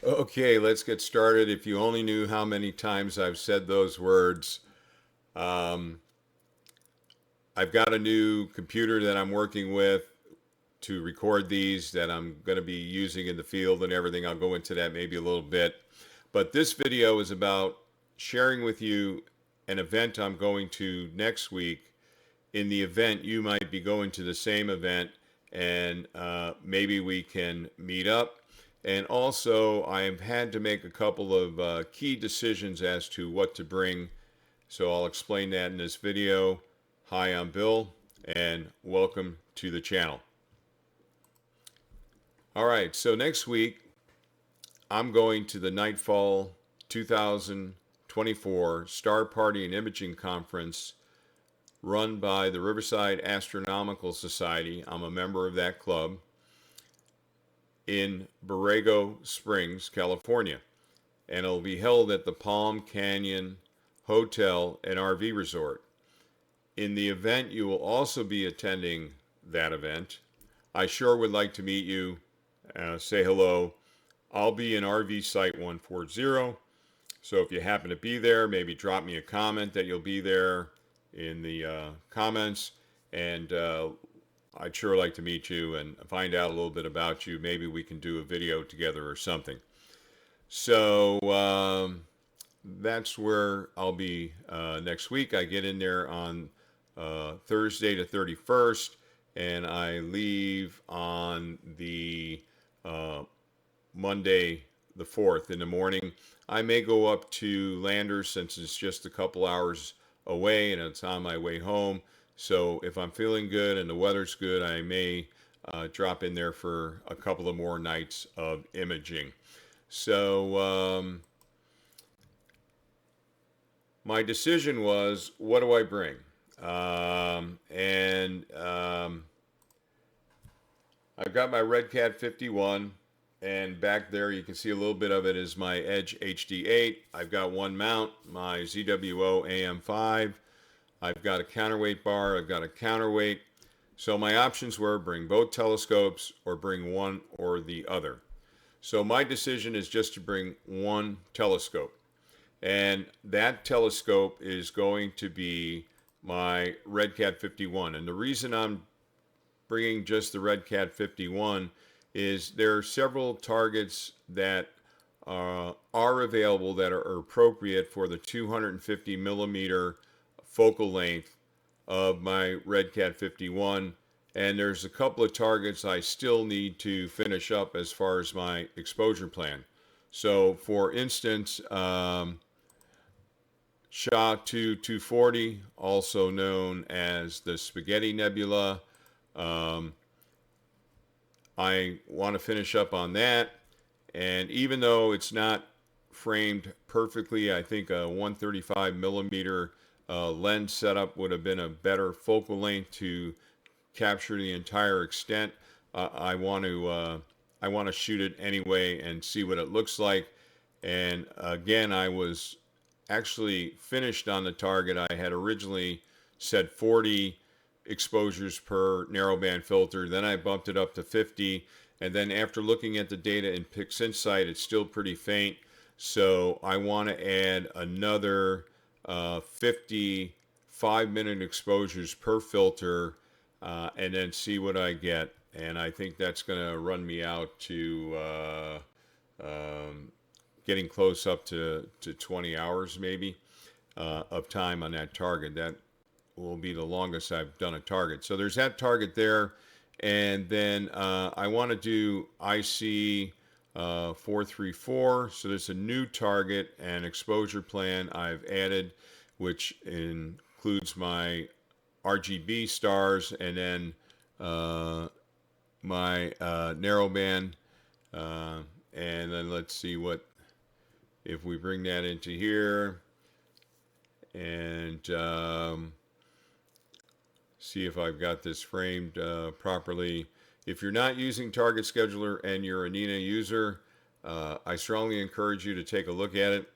Okay, let's get started. If you only knew how many times I've said those words. Um, I've got a new computer that I'm working with to record these that I'm going to be using in the field and everything. I'll go into that maybe a little bit. But this video is about sharing with you an event I'm going to next week. In the event, you might be going to the same event, and maybe we can meet up. And also, I've had to make a couple of key decisions as to what to bring. So I'll explain that in this video. Hi, I'm Bill, and welcome to the channel. All right, so next week, I'm going to the Nightfall 2024 Star Party and Imaging Conference run by the Riverside Astronomical Society. I'm a member of that club in Borrego Springs, California. And it'll be held at the Palm Canyon Hotel and RV Resort. In the event, you will also be attending that event. I sure would like to meet you, say hello. I'll be in RV Site 140. So if you happen to be there, maybe drop me a comment that you'll be there in the comments. And I'd sure like to meet you and find out a little bit about you. Maybe we can do a video together or something. So that's where I'll be next week. I get in there on Thursday the 31st, and I leave on the Monday the 4th in the morning. I may go up to Landers since it's just a couple hours away and it's on my way home. So if I'm feeling good and the weather's good, I may drop in there for a couple of more nights of imaging. So my decision was, what do I bring? I've got my Red Cat 51, and back there you can see a little bit of it is my Edge HD8. I've got one mount, my ZWO AM5. I've got a counterweight bar, I've got a counterweight. So my options were bring both telescopes or bring one or the other. So my decision is just to bring one telescope. And that telescope is going to be my Red Cat 51. And the reason I'm bringing just the Red Cat 51 is there are several targets that are available that are appropriate for the 250 millimeter focal length of my Red Cat 51, and there's a couple of targets I still need to finish up as far as my exposure plan. So for instance, SHA-2 240, also known as the Spaghetti Nebula, I want to finish up on that, and even though it's not framed perfectly, I think a 135 millimeter lens setup would have been a better focal length to capture the entire extent. I want to shoot it anyway and see what it looks like. And again, I was actually finished on the target. I had originally said 40 exposures per narrowband filter. Then I bumped it up to 50. And then after looking at the data in PixInsight, it's still pretty faint. So I want to add another 50 5-minute exposures per filter and then see what I get. And I think that's going to run me out to getting close up to 20 hours maybe of time on that target. That will be the longest I've done a target. So there's that target there. And then I want to do IC 434. So there's a new target and exposure plan I've added, which includes my RGB stars and then my narrowband. And then let's see what, if we bring that into here and see if I've got this framed properly. If you're not using Target Scheduler and you're a Nina user, I strongly encourage you to take a look at it.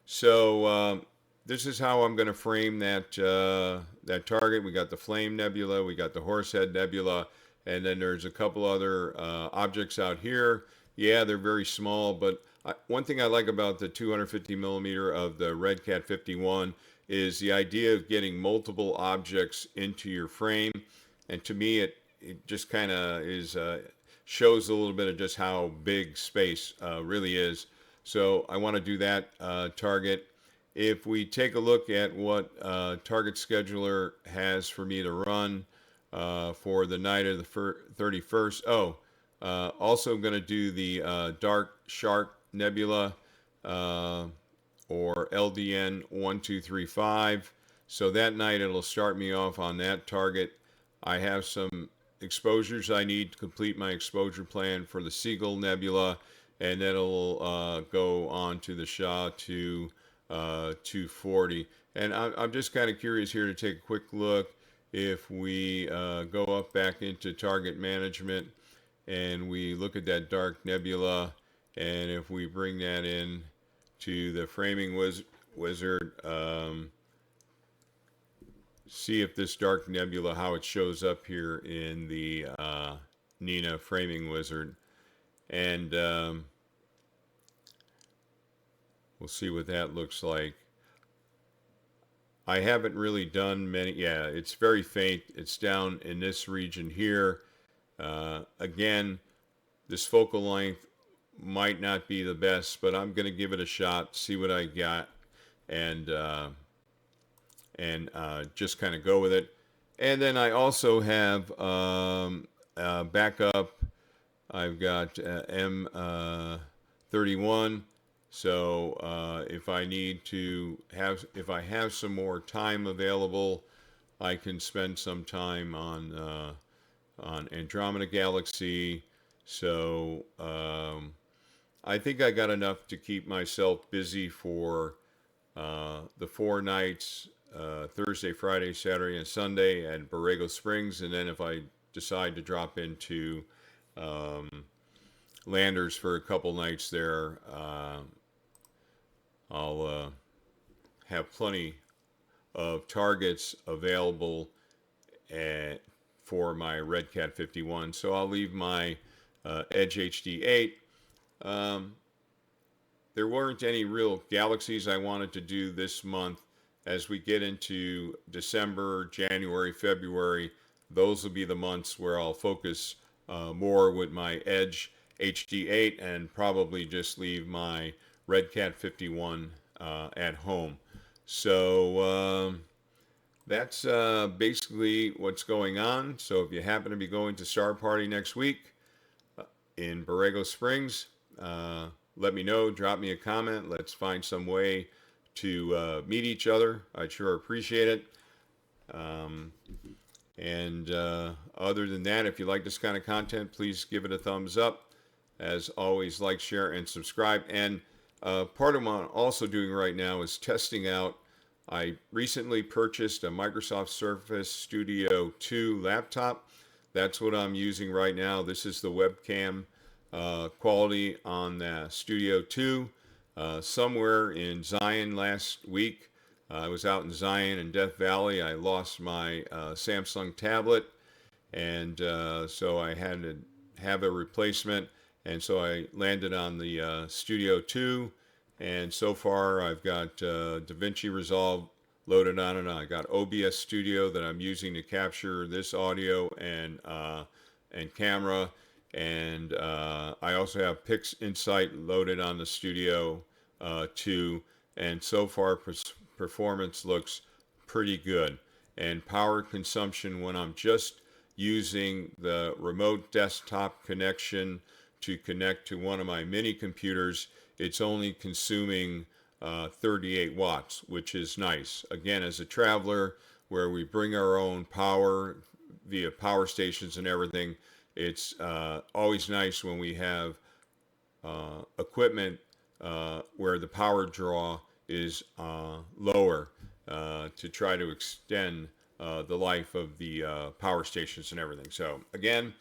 So this is how I'm going to frame that that target. We got the Flame Nebula, we got the Horsehead Nebula, and then there's a couple other objects out here. Yeah, they're very small, but One thing I like about the 250 millimeter of the Red Cat 51 is the idea of getting multiple objects into your frame, and to me, it just kind of is shows a little bit of just how big space really is. So I want to do that target. If we take a look at what Target Scheduler has for me to run for the night of the 31st. Oh, also going to do the Dark Shark Nebula or LDN 1235. So that night it'll start me off on that target. I have some exposures I need to complete my exposure plan for the Seagull Nebula, and then it'll go on to the Shah to 240. And I'm just kind of curious here to take a quick look. If we go up back into target management and we look at that dark nebula, and if we bring that in to the framing wizard, see if this dark nebula, how it shows up here in the Nina framing wizard, and we'll see what that looks like. I haven't really done many. Yeah, it's very faint. It's down in this region here. Again, this focal length might not be the best, but I'm going to give it a shot, see what I got, and just kind of go with it. And then I also have backup. I've got M31. So if I need to have, if I have some more time available, I can spend some time on Andromeda Galaxy. So I think I got enough to keep myself busy for the 4 nights, Thursday, Friday, Saturday, and Sunday at Borrego Springs. And then if I decide to drop into Landers for a couple nights there, I'll have plenty of targets available for my Red Cat 51. So I'll leave my Edge HD8. There weren't any real galaxies I wanted to do this month. As we get into December, January, February, those will be the months where I'll focus more with my Edge HD8 and probably just leave my Red Cat 51 at home. So that's basically what's going on. So if you happen to be going to Star Party next week in Borrego Springs, let me know. Drop me a comment. Let's find some way to meet each other. I'd sure appreciate it. And other than that, if you like this kind of content, please give it a thumbs up. As always, like, share, and subscribe. And part of what I'm also doing right now is testing out. I recently purchased a Microsoft Surface Studio 2 laptop. That's what I'm using right now. This is the webcam quality on the Studio 2. Somewhere in Zion last week, I was out in Zion and Death Valley. I lost my Samsung tablet, and so I had to have a replacement. And so I landed on the Studio 2, and so far I've got DaVinci Resolve loaded on it. I got OBS Studio that I'm using to capture this audio and camera, and I also have Pix Insight loaded on the Studio 2, and so far performance looks pretty good. And power consumption, when I'm just using the remote desktop connection to connect to one of my mini computers, it's only consuming 38 watts, which is nice. Again, as a traveler where we bring our own power via power stations and everything, it's always nice when we have equipment where the power draw is lower to try to extend the life of the power stations and everything. So again,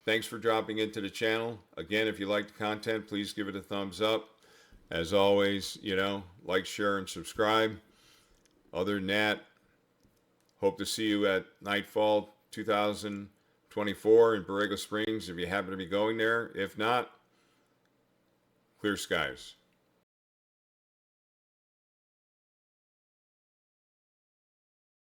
thanks for dropping into the channel. Again, if you like the content, please give it a thumbs up. As always, like, share, and subscribe. Other than that, hope to see you at Nightfall 2024 in Borrego Springs if you happen to be going there. If not, clear skies.